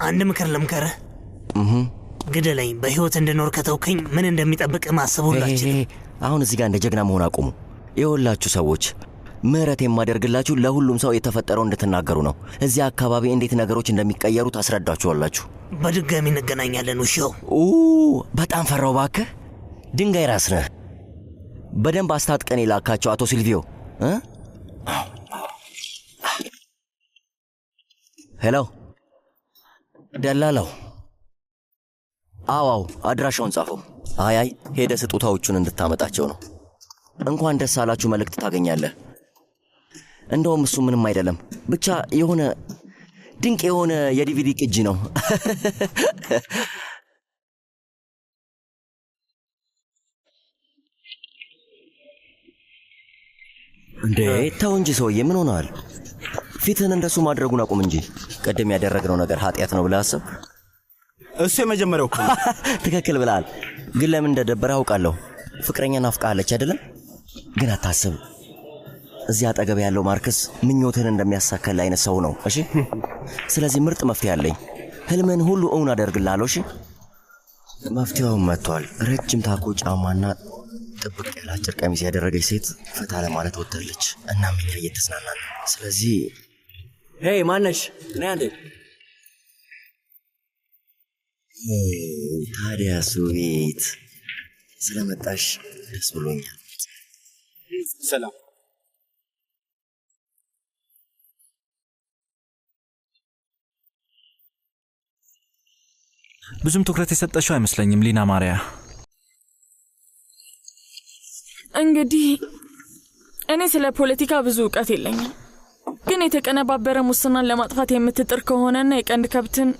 አንድ ምክር ልምከርህ። ግደለኝ። በህይወት እንድኖር ከተውከኝ ምን እንደሚጠብቅ ማሰቡላችሁ። አሁን እዚህ ጋር እንደ ጀግና መሆን አቁሙ። ይኸውላችሁ ሰዎች፣ ምህረት የማደርግላችሁ ለሁሉም ሰው የተፈጠረው እንድትናገሩ ነው። እዚህ አካባቢ እንዴት ነገሮች እንደሚቀየሩ ታስረዳችኋላችሁ። በድጋሚ እንገናኛለን። ውሻው በጣም ፈራው። እባክህ ድንጋይ ራስ ነህ። በደንብ አስታጥቀን የላካቸው አቶ ሲልቪዮ። ሄሎ ደላላው። አዋው አድራሻውን ጻፈው። አይ ሄደ ስጦታዎቹን እንድታመጣቸው ነው። እንኳን ደስ አላችሁ መልእክት ታገኛለህ። እንደውም እሱ ምንም አይደለም፣ ብቻ የሆነ ድንቅ የሆነ የዲቪዲ ቅጂ ነው። እንዴ ተው እንጂ ሰውዬ፣ ምን ሆነሃል? ፊትህን እንደሱ ማድረጉን አቁም እንጂ። ቀደም ያደረግነው ነገር ኃጢአት ነው ብለህ አስብ። እሱ የመጀመሪያው እኮ። ትክክል ብለሃል። ግን ለምን እንደደበረ አውቃለሁ። ፍቅረኛ ናፍቃለች አይደለም? ግን አታስብ፣ እዚህ አጠገብ ያለው ማርክስ ምኞትህን እንደሚያሳካል አይነት ሰው ነው። እሺ፣ ስለዚህ ምርጥ መፍትሄ አለኝ። ህልምን ሁሉ እውን አደርግልሃለሁ። እሺ፣ መፍትሄው መጥቷል። ረጅም ታኮ ጫማና ጥብቅ ያለ አጭር ቀሚስ ያደረገች ሴት ፈታ ለማለት ወጥታለች እና ምን እየተዝናናን ነው። ስለዚህ ሄይ ማነሽ? ነይ አንዴ። ታዲያ ሱቤት ስለመጣሽ ደስ ብሎኛል። ሰላም። ብዙም ትኩረት የሰጠሽው አይመስለኝም ሊና ማሪያ። እንግዲህ እኔ ስለ ፖለቲካ ብዙ ዕውቀት የለኝም፣ ግን የተቀነባበረ ሙስናን ለማጥፋት የምትጥር ከሆነና የቀንድ ከብትን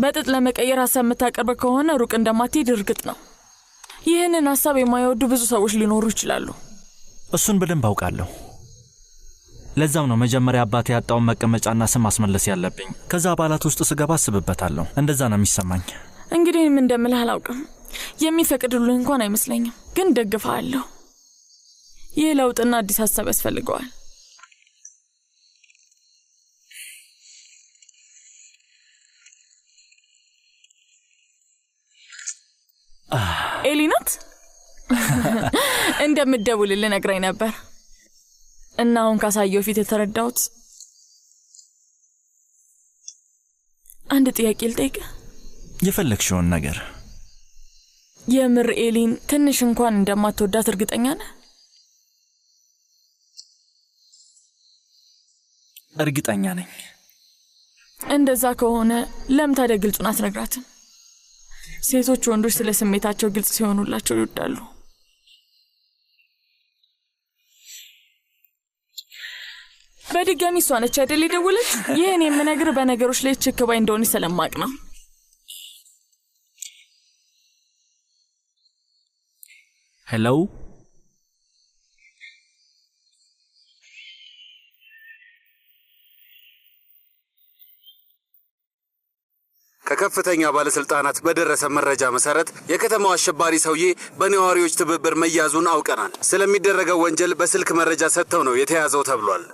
በጥጥ ለመቀየር ሀሳብ የምታቀርብ ከሆነ ሩቅ እንደማትሄድ እርግጥ ነው። ይህንን ሀሳብ የማይወዱ ብዙ ሰዎች ሊኖሩ ይችላሉ። እሱን በደንብ አውቃለሁ። ለዛም ነው መጀመሪያ አባቴ ያጣውን መቀመጫና ስም ማስመለስ ያለብኝ። ከዛ አባላት ውስጥ ስገባ አስብበታለሁ። እንደዛ ነው የሚሰማኝ። እንግዲህ ምን እንደምልህ አላውቅም። የሚፈቅድልህ እንኳን አይመስለኝም፣ ግን ደግፋለሁ። ይህ ለውጥና አዲስ ሀሳብ ያስፈልገዋል። ኤሊ ናት? እንደምትደውልልህ ነግራኝ ነበር እና አሁን ካሳየው ፊት የተረዳሁት አንድ ጥያቄ ልጠይቅ። የፈለግሽውን ነገር። የምር ኤሊን ትንሽ እንኳን እንደማትወዳት እርግጠኛ ነህ? እርግጠኛ ነኝ። እንደዛ ከሆነ ለምን ታዲያ ግልጹን አትነግራትም? ሴቶች ወንዶች ስለ ስሜታቸው ግልጽ ሲሆኑላቸው ይወዳሉ። በድጋሚ እሷ ነች አይደል የደወለች? ይህን የምነግር በነገሮች ላይ ችክባይ እንደሆነ ስለማቅ ነው። ሄሎ ከከፍተኛ ባለስልጣናት በደረሰ መረጃ መሰረት የከተማው አሸባሪ ሰውዬ በነዋሪዎች ትብብር መያዙን አውቀናል። ስለሚደረገው ወንጀል በስልክ መረጃ ሰጥተው ነው የተያዘው ተብሏል።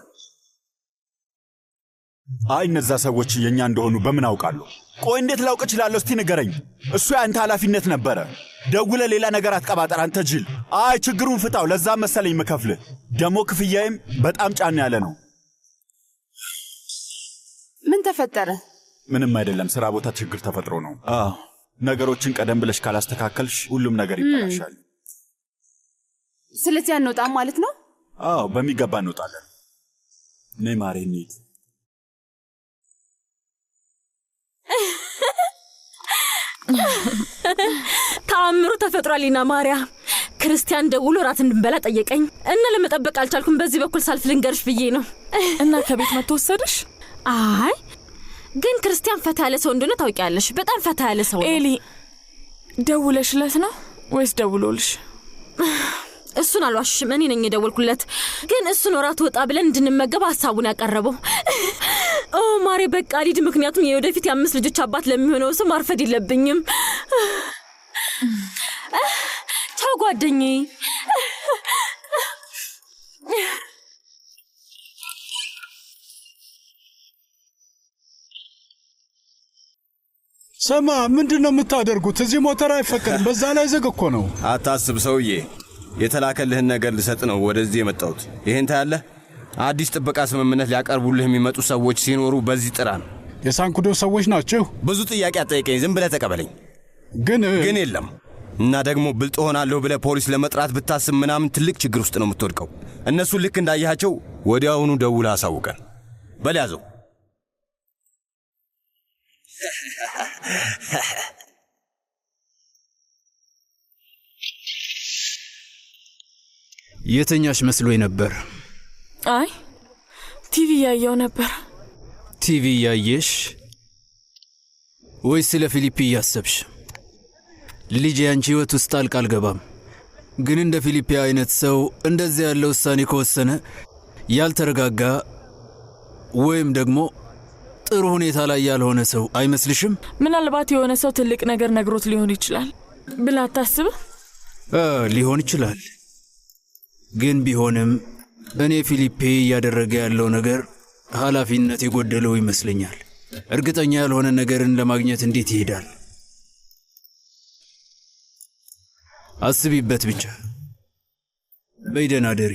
አይ እነዛ ሰዎች የኛ እንደሆኑ በምን አውቃለሁ? ቆይ እንዴት ላውቅ እችላለሁ? እስቲ ንገረኝ። እሱ ያንተ ኃላፊነት ነበረ። ደውለ ሌላ ነገር አትቀባጠር አንተ ጅል። አይ ችግሩን ፍታው። ለዛ መሰለኝ መከፍልህ። ደሞ ክፍያዬም በጣም ጫን ያለ ነው። ምን ተፈጠረ? ምንም አይደለም። ስራ ቦታ ችግር ተፈጥሮ ነው። ነገሮችን ቀደም ብለሽ ካላስተካከልሽ ሁሉም ነገር ይበላሻል። ስለዚህ አንወጣም ማለት ነው? አዎ በሚገባ እንወጣለን። ነይ ማሬ እንሂድ። ተአምሩ ተፈጥሯልና ማርያ ክርስቲያን ደውሎ ራት እንድንበላ ጠየቀኝ እና ለመጠበቅ አልቻልኩም። በዚህ በኩል ሳልፍ ልንገርሽ ብዬ ነው። እና ከቤት መጥቶ ወሰደሽ? አይ ግን ክርስቲያን ፈታ ያለ ሰው እንደሆነ ታውቂያለሽ። በጣም ፈታ ያለ ሰው ነው። ኤሊ ደውለሽለት ነው ወይስ ደውሎልሽ? እሱን አልዋሽም፣ እኔ ነኝ የደወልኩለት። ግን እሱን ራት ወጣ ብለን እንድንመገብ ሐሳቡን ያቀረበው። ኦ ማሬ በቃ ሊድ፣ ምክንያቱም የወደፊት የ5 ልጆች አባት ለሚሆነው ሰው ማርፈድ የለብኝም። ቻው ጓደኛዬ። ሰማ፣ ምንድነው የምታደርጉት? እዚህ ሞተር አይፈቀድም። በዛ ላይ ዝግ እኮ ነው። አታስብ ሰውዬ፣ የተላከልህን ነገር ልሰጥ ነው ወደዚህ የመጣሁት። ይሄን ታያለህ? አዲስ ጥበቃ ስምምነት ሊያቀርቡልህ የሚመጡ ሰዎች ሲኖሩ በዚህ ጥራ ነው። የሳንኩዶ ሰዎች ናቸው። ብዙ ጥያቄ አጠይቀኝ፣ ዝም ብለህ ተቀበለኝ። ግን የለም። እና ደግሞ ብልጥ ሆናለሁ ብለህ ፖሊስ ለመጥራት ብታስብ ምናምን ትልቅ ችግር ውስጥ ነው የምትወድቀው። እነሱ ልክ እንዳያቸው ወዲያውኑ ደውለህ አሳውቀን። በል ያዘው። የተኛሽ መስሎኝ ነበር። አይ ቲቪ ያየው ነበር። ቲቪ ያየሽ ወይስ ስለ ፊሊፒ እያሰብሽ? ልጅ ያንቺ ህይወት ውስጥ ጣልቃ አልገባም። ግን እንደ ፊሊፒ አይነት ሰው እንደዚህ ያለ ውሳኔ ከወሰነ ያልተረጋጋ ወይም ደግሞ ጥሩ ሁኔታ ላይ ያልሆነ ሰው አይመስልሽም? ምናልባት የሆነ ሰው ትልቅ ነገር ነግሮት ሊሆን ይችላል ብላ አታስብ? ሊሆን ይችላል። ግን ቢሆንም እኔ ፊሊፔ እያደረገ ያለው ነገር ኃላፊነት የጎደለው ይመስለኛል። እርግጠኛ ያልሆነ ነገርን ለማግኘት እንዴት ይሄዳል? አስቢበት ብቻ። በይደና ደሪ።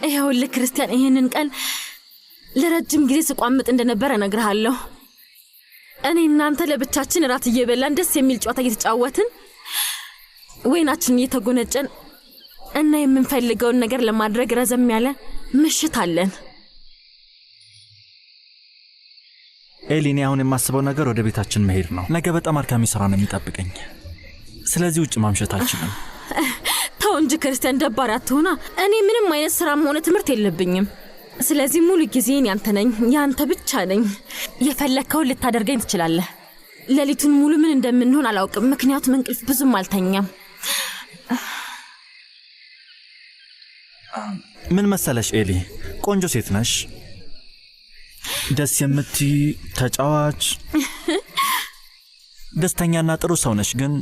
ይኸውልህ ክርስቲያን፣ ይህንን ቀን ለረጅም ጊዜ ስቋምጥ እንደነበረ እነግርሃለሁ። እኔ እናንተ ለብቻችን ራት እየበላን ደስ የሚል ጨዋታ እየተጫወትን ወይናችን እየተጎነጨን እና የምንፈልገውን ነገር ለማድረግ ረዘም ያለ ምሽት አለን። ኤሊኔ፣ አሁን የማስበው ነገር ወደ ቤታችን መሄድ ነው። ነገ በጣም አድካሚ ስራ ነው የሚጠብቀኝ። ስለዚህ ውጭ ማምሸት አልችልም። ተው እንጂ ክርስቲያን፣ ደባሪ አትሆና። እኔ ምንም አይነት ስራም ሆነ ትምህርት የለብኝም። ስለዚህ ሙሉ ጊዜን ያንተ ነኝ፣ ያንተ ብቻ ነኝ። የፈለከውን ልታደርገኝ ትችላለህ። ሌሊቱን ሙሉ ምን እንደምንሆን አላውቅም፣ ምክንያቱም እንቅልፍ ብዙም አልተኛም። ምን መሰለሽ ኤሊ፣ ቆንጆ ሴት ነሽ፣ ደስ የምትይ ተጫዋች፣ ደስተኛና ጥሩ ሰው ነሽ። ግን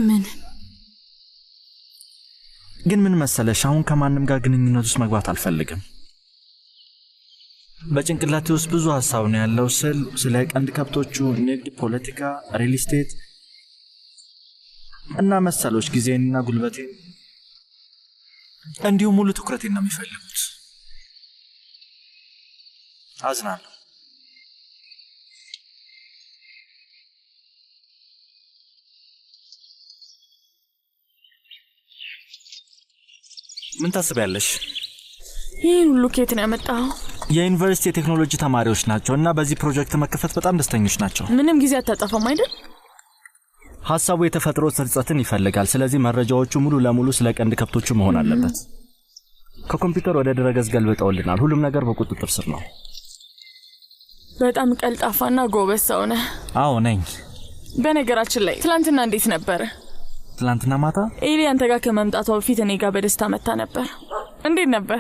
ምን ግን ምን መሰለሽ፣ አሁን ከማንም ጋር ግንኙነት ውስጥ መግባት አልፈልግም። በጭንቅላቴ ውስጥ ብዙ ሀሳብ ነው ያለው ስለ ቀንድ ከብቶቹ፣ ንግድ፣ ፖለቲካ፣ ሪል ስቴት እና መሰሎች ጊዜንና ጉልበቴን እንዲሁም ሙሉ ትኩረቴን ነው የሚፈልጉት። አዝናለሁ። ምን ታስቢያለሽ? ይህን ሁሉ ከየት ነው ያመጣኸው? የዩኒቨርሲቲ የቴክኖሎጂ ተማሪዎች ናቸው እና በዚህ ፕሮጀክት መከፈት በጣም ደስተኞች ናቸው። ምንም ጊዜ አታጠፋም አይደል? ሀሳቡ የተፈጥሮ ስርጸትን ይፈልጋል። ስለዚህ መረጃዎቹ ሙሉ ለሙሉ ስለ ቀንድ ከብቶቹ መሆን አለበት። ከኮምፒውተር ወደ ድረገጽ ገልብጠውልናል። ሁሉም ነገር በቁጥጥር ስር ነው። በጣም ቀልጣፋና ጎበዝ ሰው ነህ። አዎ ነኝ። በነገራችን ላይ ትላንትና እንዴት ነበር? ትላንትና ማታ ኤሊ አንተ ጋር ከመምጣቷ በፊት እኔ ጋር በደስታ መታ ነበር። እንዴት ነበር?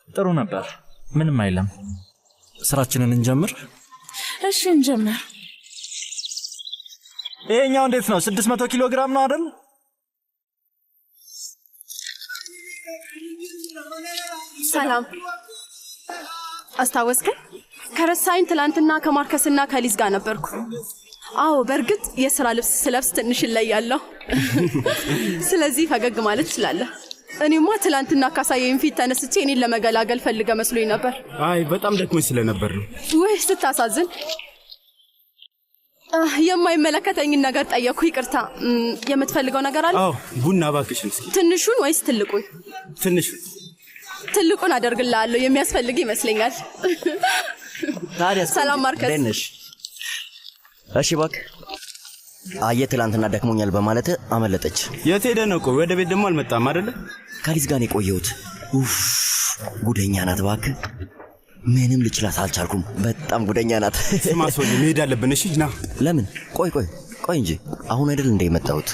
ጥሩ ነበር። ምንም አይለም። ስራችንን እንጀምር። እሺ እንጀምር። ይሄኛው እንዴት ነው? 600 ኪሎ ግራም ነው አይደል? ሰላም አስታወስከኝ? ከረሳኝ ትላንትና ከማርከስና ከሊዝ ጋር ነበርኩ። አዎ በእርግጥ የሥራ ልብስ ስለብስ ትንሽ እለያለሁ። ስለዚህ ፈገግ ማለት ትችላለህ። እኔማ ትላንትና ካሳየኝ ፊት ተነስቼ እኔን ለመገላገል ፈልገ መስሎኝ ነበር። አይ በጣም ደክሞኝ ስለነበር ነው። ውይ ስታሳዝን። የማይመለከተኝን ነገር ጠየቅኩ። ይቅርታ። የምትፈልገው ነገር አለ? አዎ ቡና እባክሽን። እስኪ ትንሹን ወይስ ትልቁን? ትንሹን። ትልቁን አደርግልሃለሁ። የሚያስፈልግ ይመስለኛል። ታዲያ ሰላም ማርከስ። ደነሽ። እሺ እባክህ። አየህ ትላንትና ደክሞኛል በማለት አመለጠች። የት ሄደህ ነው? ቆይ ወደ ቤት ደግሞ አልመጣም አይደለ? ከሊዝ ጋር ነው የቆየሁት። ኡፍ ጉደኛ ናት እባክህ። ምንም ልችላት አልቻልኩም። በጣም ጉደኛ ናት። ስማ ሰው መሄድ አለብን። እሺ ና። ለምን? ቆይ እንጂ አሁን አይደል እንደ የመጣሁት።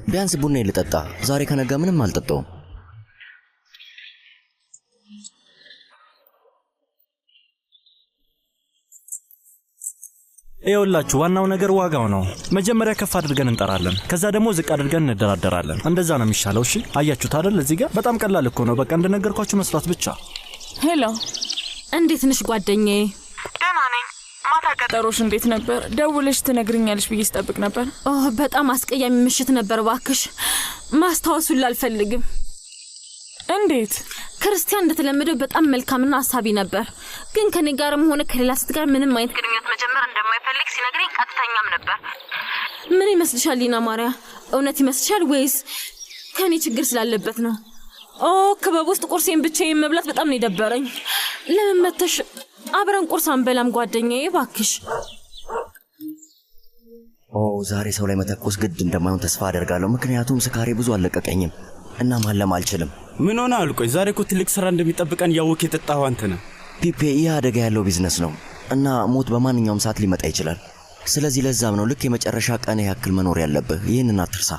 ቢያንስ ቡና ልጠጣ። ዛሬ ከነጋ ምንም አልጠጣውም። ይኸውላችሁ ዋናው ነገር ዋጋው ነው። መጀመሪያ ከፍ አድርገን እንጠራለን፣ ከዛ ደግሞ ዝቅ አድርገን እንደራደራለን። እንደዛ ነው የሚሻለው። እሺ አያችሁት አይደል? እዚህ ጋር በጣም ቀላል እኮ ነው። በቃ እንደነገርኳችሁ መስራት ብቻ። ሄሎ፣ እንዴት ነሽ ጓደኛዬ? ደህና ነኝ። ማታ ቀጠሮሽ እንዴት ነበር? ደውለሽ ትነግሪኛለሽ ብዬ ስጠብቅ ነበር። በጣም አስቀያሚ ምሽት ነበር። እባክሽ ማስታወሱን አልፈልግም። እንዴት? ክርስቲያን እንደተለመደው በጣም መልካምና አሳቢ ነበር፣ ግን ከኔ ጋርም ሆነ ከሌላ ሴት ጋር ምንም አይነት ግንኙነት መጀመር እንደማይፈልግ ሲነግረኝ ቀጥተኛም ነበር። ምን ይመስልሻል ሊና ማርያ? እውነት ይመስልሻል ወይስ ከኔ ችግር ስላለበት ነው? ክበብ ውስጥ ቁርሴን ብቻዬን መብላት በጣም ነው የደበረኝ። ለምን መተሽ አብረን ቁርስ አንበላም ጓደኛዬ? እባክሽ። ዛሬ ሰው ላይ መተኮስ ግድ እንደማይሆን ተስፋ አደርጋለሁ። ምክንያቱም ስካሬ ብዙ አልለቀቀኝም እና ማለም አልችልም። ምን ሆነ? አልቆይ ዛሬ እኮ ትልቅ ስራ እንደሚጠብቀን ያወቅ የጠጣኸው አንተ ነህ። ፒፔ፣ ይህ አደጋ ያለው ቢዝነስ ነው እና ሞት በማንኛውም ሰዓት ሊመጣ ይችላል። ስለዚህ ለዛም ነው ልክ የመጨረሻ ቀን ያክል መኖር ያለብህ። ይህንን አትርሳ።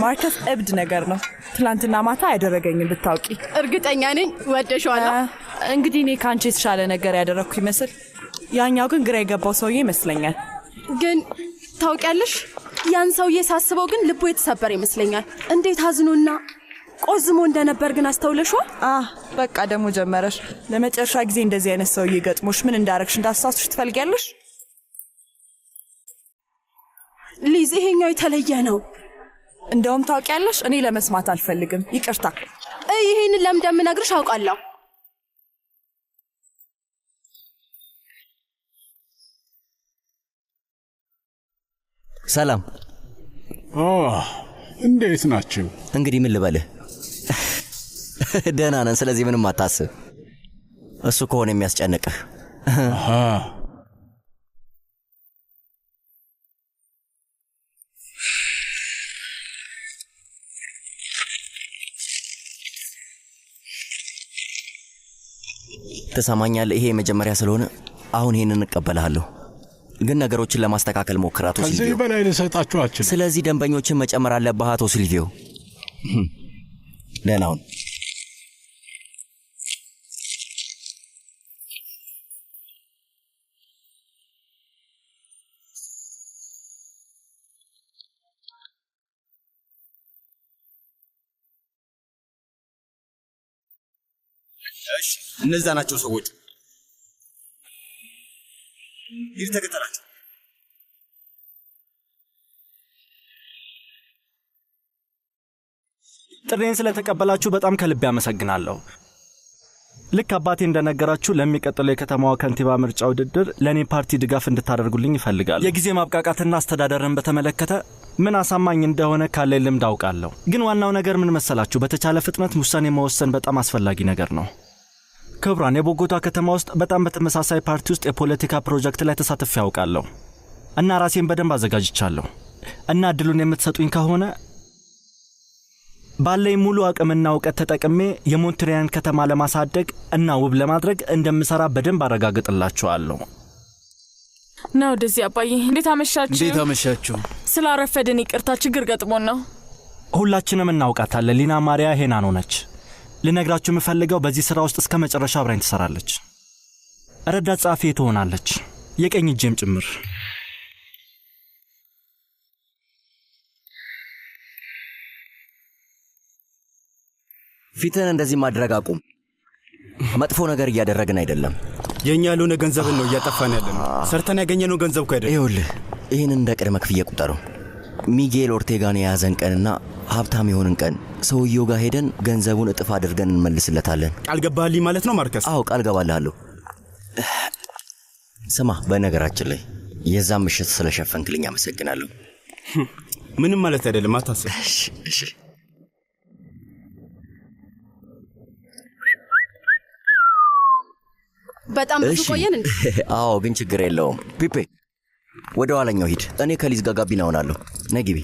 ማርከስ እብድ ነገር ነው። ትላንትና ማታ ያደረገኝን ብታውቂ። እርግጠኛ ነኝ ወደሽዋለሁ። እንግዲህ እኔ ከአንቺ የተሻለ ነገር ያደረግኩ ይመስል፣ ያኛው ግን ግራ የገባው ሰውዬ ይመስለኛል። ግን ታውቂያለሽ፣ ያን ሰውዬ ሳስበው ግን ልቡ የተሰበረ ይመስለኛል። እንዴት አዝኖና ቆዝሞ እንደነበር ግን አስተውለሽዋል? በቃ ደግሞ ጀመረሽ። ለመጨረሻ ጊዜ እንደዚህ አይነት ሰውዬ ገጥሞሽ ምን እንዳረግሽ እንዳሳስሽ ትፈልጊያለሽ? ሊዝ፣ ይሄኛው የተለየ ነው። እንደውም ታውቂያለሽ፣ እኔ ለመስማት አልፈልግም። ይቅርታ። ይሄንን ለምን እንደምነግርሽ አውቃለሁ። ሰላም። እንዴት ናችሁ? እንግዲህ ምን ልበልህ፣ ደህና ነን። ስለዚህ ምንም አታስብ። እሱ ከሆነ የሚያስጨንቅህ ትሰማኛለህ? ይሄ የመጀመሪያ ስለሆነ አሁን ይሄንን እንቀበልሃለሁ፣ ግን ነገሮችን ለማስተካከል ሞክር አቶ ሲልቪዮ። ከዚህ በላይ ልሰጣችሁ አልችልም። ስለዚህ ደንበኞችን መጨመር አለብህ አቶ ሲልቪዮ። ደህና ሁን። እሺ፣ እነዛ ናቸው ሰዎች። ሂድ ተከተላቸው። ጥሬን ስለተቀበላችሁ በጣም ከልቤ አመሰግናለሁ። ልክ አባቴ እንደነገራችሁ ለሚቀጥለው የከተማዋ ከንቲባ ምርጫ ውድድር ለእኔ ፓርቲ ድጋፍ እንድታደርጉልኝ ይፈልጋል። የጊዜ ማብቃቃትና አስተዳደርን በተመለከተ ምን አሳማኝ እንደሆነ ካለኝ ልምድ አውቃለሁ። ግን ዋናው ነገር ምን መሰላችሁ? በተቻለ ፍጥነት ውሳኔ መወሰን በጣም አስፈላጊ ነገር ነው። ክቡራን፣ የቦጎታ ከተማ ውስጥ በጣም በተመሳሳይ ፓርቲ ውስጥ የፖለቲካ ፕሮጀክት ላይ ተሳትፌ ያውቃለሁ እና ራሴን በደንብ አዘጋጅቻለሁ እና እድሉን የምትሰጡኝ ከሆነ ባለኝ ሙሉ አቅምና እውቀት ተጠቅሜ የሞንትሪያን ከተማ ለማሳደግ እና ውብ ለማድረግ እንደምሰራ በደንብ አረጋግጥላችኋለሁ። ና ወደዚህ አባዬ። እንዴት አመሻችሁ? እንዴት አመሻችሁ? ስላረፈድን ይቅርታ፣ ችግር ገጥሞን ነው። ሁላችንም እናውቃታለን። ሊና ማሪያ ሄናኖ ነች። ልነግራችሁ የምፈልገው በዚህ ሥራ ውስጥ እስከ መጨረሻ አብራኝ ትሰራለች። ረዳት ጸሐፊ ትሆናለች፣ የቀኝ እጄም ጭምር። ፊትህን እንደዚህ ማድረግ አቁም። መጥፎ ነገር እያደረግን አይደለም። የእኛ ያልሆነ ገንዘብን ነው እያጠፋን ያለ ነው። ሰርተን ያገኘነው ገንዘብ እኮ አይደለም። ይኸውልህ ይህን እንደ ቅድመ ክፍያ ቁጠረው። ሚጌል ኦርቴጋን የያዘን ቀንና ሀብታም የሆንን ቀን ሰውየው ጋር ሄደን ገንዘቡን እጥፍ አድርገን እንመልስለታለን። ቃል ገባህልኝ ማለት ነው ማርከስ? አዎ ቃል ገባልሃለሁ። ስማ፣ በነገራችን ላይ የዛም ምሽት ስለሸፈንክልኝ አመሰግናለሁ። ምንም ማለት አይደለም፣ አታስብ። እሺ። በጣም ብዙ ቆየን እንዴ? አዎ፣ ግን ችግር የለውም። ፒፔ ወደ ኋላኛው ሂድ። እኔ ከሊዝ ጋር ጋቢና ሆናለሁ። ነይ ግቢ።